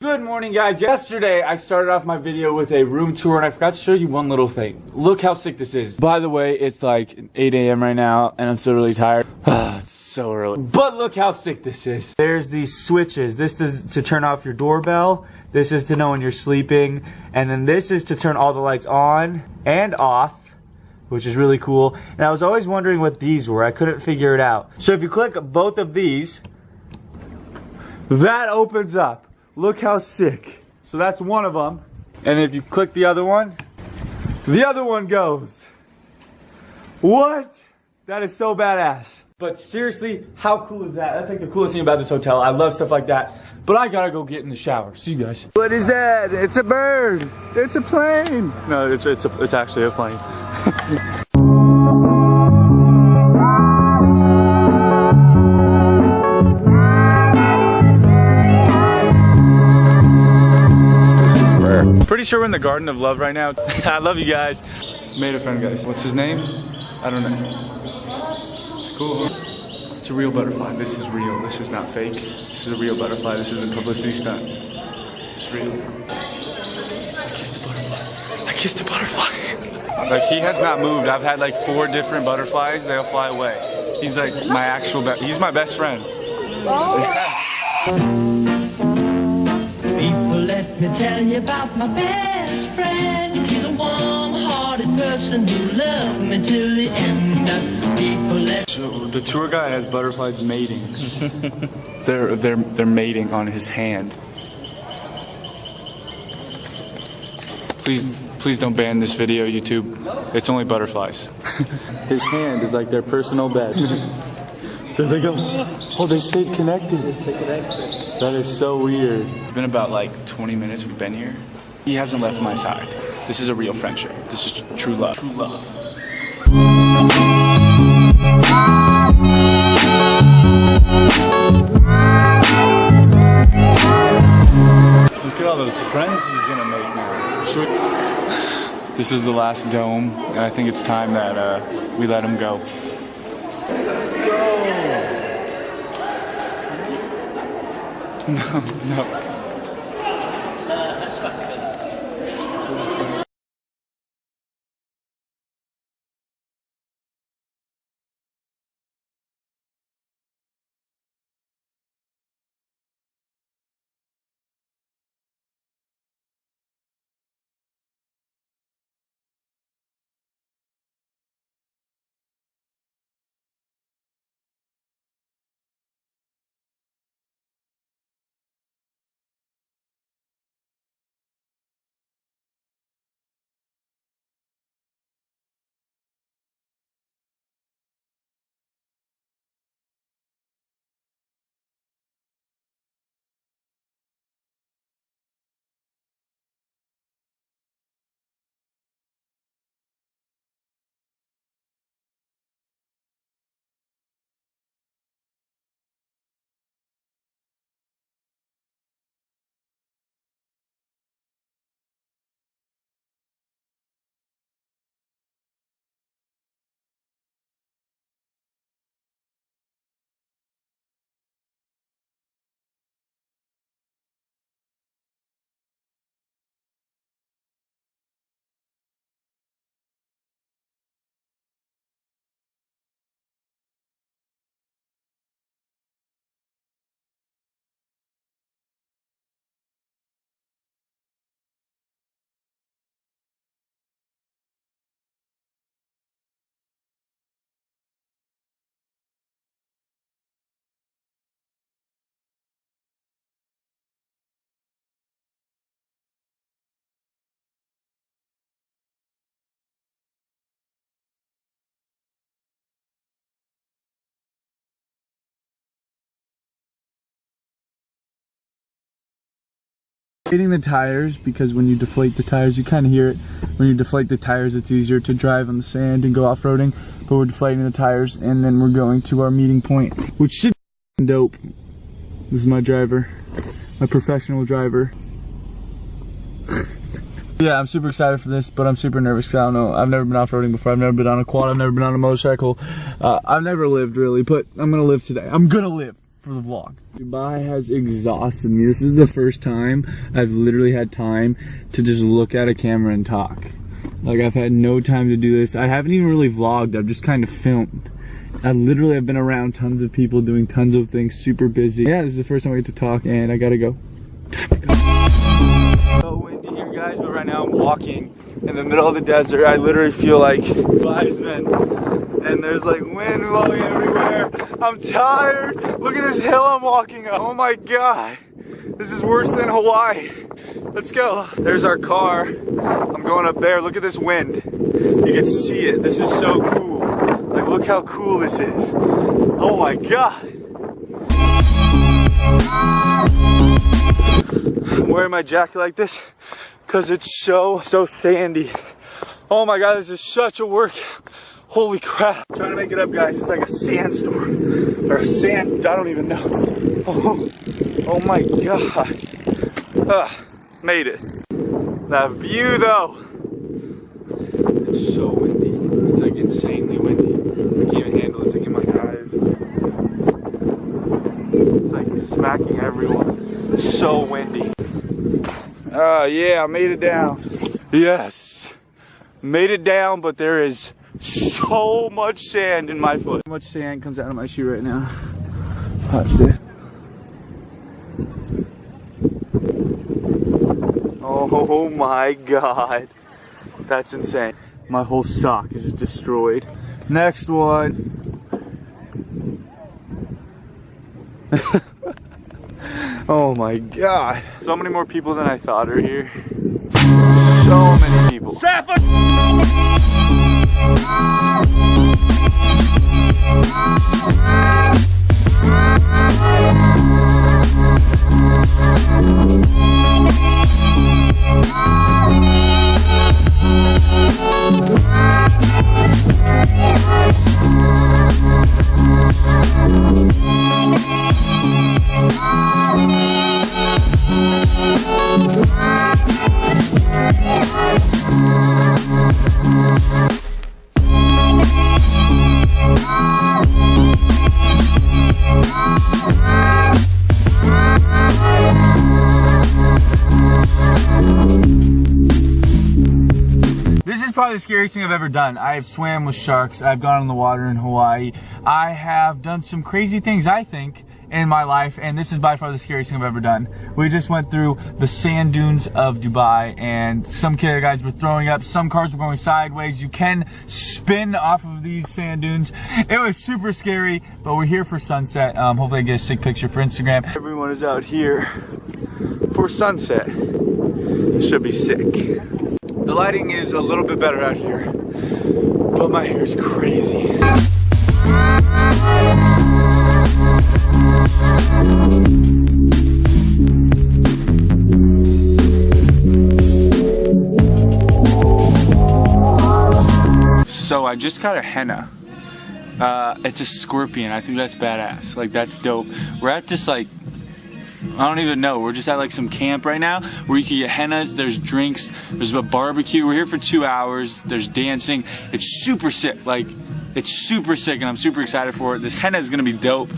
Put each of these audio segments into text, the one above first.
Good morning, guys. Yesterday I started off my video with a room tour and I forgot to show you one little thing. Look how sick this is. By the way, it's like 8 a.m. right now and I'm still really tired. It's so early. But look how sick this is. There's these switches. This is to turn off your doorbell. This is to know when you're sleeping. And then this is to turn all the lights on and off, which is really cool. And I was always wondering what these were. I couldn't figure it out. So if you click both of these, that opens up. Look how sick. So that's one of them. And if you click the other one goes. What? That is so badass. But seriously, how cool is that? That's like the coolest thing about this hotel. I love stuff like that. But I gotta go get in the shower. See you guys. What is that? It's a bird. It's a plane. No, it's actually a plane. Pretty sure we're in the Garden of Love right now. I love you guys. Made a friend, guys. What's his name? I don't know. It's cool. It's a real butterfly. This is real. This is not fake. This is a real butterfly. This isn't a publicity stunt. It's real. I kissed the butterfly. I kissed the butterfly. Like, he has not moved. I've had like 4 different butterflies. They'll fly away. He's like my actual he's my best friend. Let me tell you about my best friend. He's a warm-hearted person who loved me till the end. So the tour guide has butterflies mating. they're mating on his hand. Please don't ban this video, YouTube. It's only butterflies. His hand is like their personal bed. There they go. Oh, they stayed connected. That is so weird. It's been about like 20 minutes we've been here. He hasn't left my side. This is a real friendship. This is true love. True love. Look at all those friends he's gonna make now. This is the last dome, and I think it's time that we let him go. No. Deflating the tires, because when you deflate the tires, you kind of hear it. When you deflate the tires, it's easier to drive on the sand and go off-roading. But we're deflating the tires, and then we're going to our meeting point, which should be dope. This is my driver, my professional driver. Yeah, I'm super excited for this, but I'm super nervous because I don't know. I've never been off-roading before. I've never been on a quad. I've never been on a motorcycle. I've never lived, really, but I'm gonna live today. I'm gonna live. for the vlog. Dubai has exhausted me. This is the first time I've literally had time to just look at a camera and talk. Like, I've had no time to do this. I haven't even really vlogged. I've just kind of filmed. I literally have been around tons of people doing tons of things, super busy. Yeah, this is the first time I get to talk, and I gotta go. So windy here, guys, but right now I'm walking in the middle of the desert. I literally feel like Wiseman, and there's like wind blowing everywhere. I'm tired. Look at this hill I'm walking up. Oh my god, this is worse than Hawaii. Let's go. There's our car. I'm going up there. Look at this wind. You can see it. This is so cool. Like, look how cool this is. Oh my god. I'm wearing my jacket like this because it's so sandy. Oh my god, this is such a workout. Holy crap. I'm trying to make it up, guys. It's like a sandstorm. Or a sand, I don't even know. Oh my god. Made it. That view though. It's so windy. It's like insanely windy. I can't even handle it. It's like in my eyes. It's like smacking everyone. It's so windy. Yeah, I made it down. Yes. Made it down, but there is so much sand in my foot. So much sand comes out of my shoe right now. Watch this. Oh my god. That's insane. My whole sock is just destroyed. Next one. Oh my god. So many more people than I thought are here. So many people. This is probably the scariest thing I've ever done. I have swam with sharks. I've gone in the water in Hawaii. I have done some crazy things, I think, in my life, and this is by far the scariest thing I've ever done. We just went through the sand dunes of Dubai, and some guys were throwing up. Some cars were going sideways. You can spin off of these sand dunes. It was super scary, but we're here for sunset. Hopefully I get a sick picture for Instagram. Everyone is out here for sunset. It should be sick. The lighting is a little bit better out here, but my hair is crazy. So I just got a henna. It's a scorpion. I think that's badass. Like, that's dope. We're at this, like, I don't even know. We're just at like some camp right now where you can get hennas, there's drinks, there's a barbecue. We're here for 2 hours. There's dancing. It's super sick. Like, it's super sick, and I'm super excited for it. This henna is gonna be dope.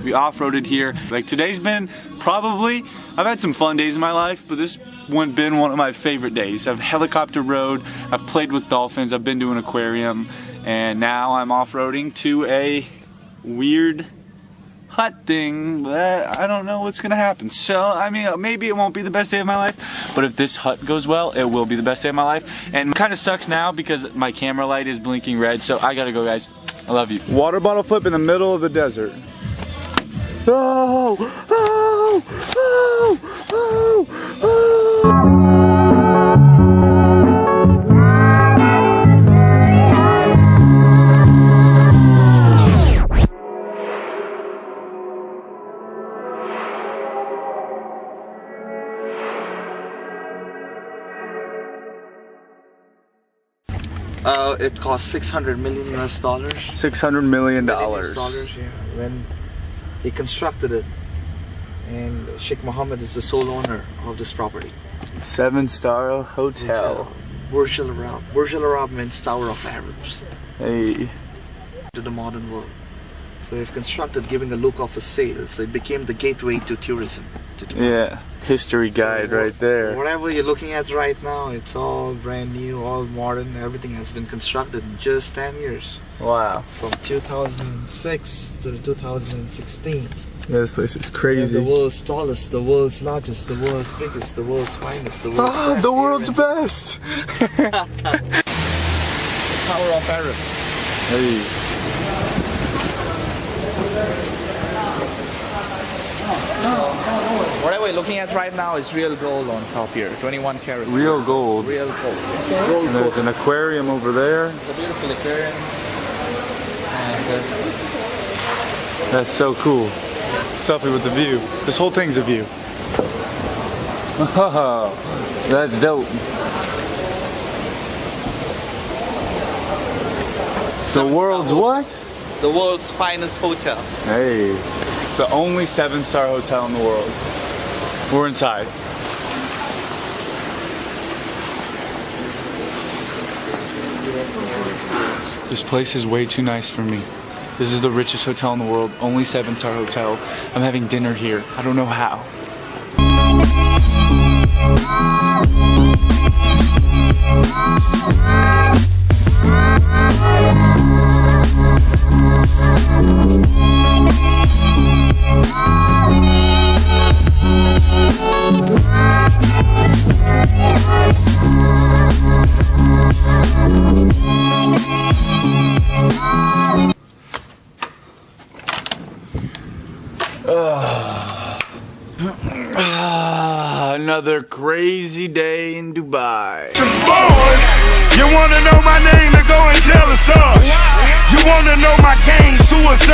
We off-roaded here. Like, today's been probably, I've had some fun days in my life, but this one been one of my favorite days. I've helicopter rode, I've played with dolphins, I've been to an aquarium, and now I'm off-roading to a weird hut thing, but I don't know what's gonna happen. So, I mean, maybe it won't be the best day of my life, but if this hut goes well, it will be the best day of my life. And it kind of sucks now because my camera light is blinking red, so I gotta go, guys. I love you. Water bottle flip in the middle of the desert. Oh! Oh! Oh! Oh! Oh! It cost $600 million US. $600 million. Yeah. When he constructed it, and Sheikh Mohammed is the sole owner of this property. 7-star hotel. Burj Al Arab. Burj Al Arab means Tower of Arabs. Hey. To the modern world. So we've constructed giving a look of a sail. So it became the gateway to tourism. To Dubai. Yeah, history guide right there. Whatever you're looking at right now, it's all brand new, all modern. Everything has been constructed in just 10 years. Wow. From 2006 to 2016. Yeah, this place is We have crazy. the world's tallest, the world's largest, the world's biggest, the world's finest, the world's best. The world's best. Tower of Arabs. Hey. Whatever you're looking at right now is real gold on top here. 21 karat. Real gold. Real gold. Gold And there's an aquarium over there. It's a beautiful aquarium. And That's so cool. Selfie with the view. This whole thing's a view. Oh, that's dope. The world's what? the world's finest hotel. Hey, the only 7-star hotel in the world. We're inside. This place is way too nice for me. This is the richest hotel in the world, only 7-star hotel. I'm having dinner here. I don't know how. Another crazy day in Dubai. You wanna know my name, then go and tell us. You wanna know my gang, suicide.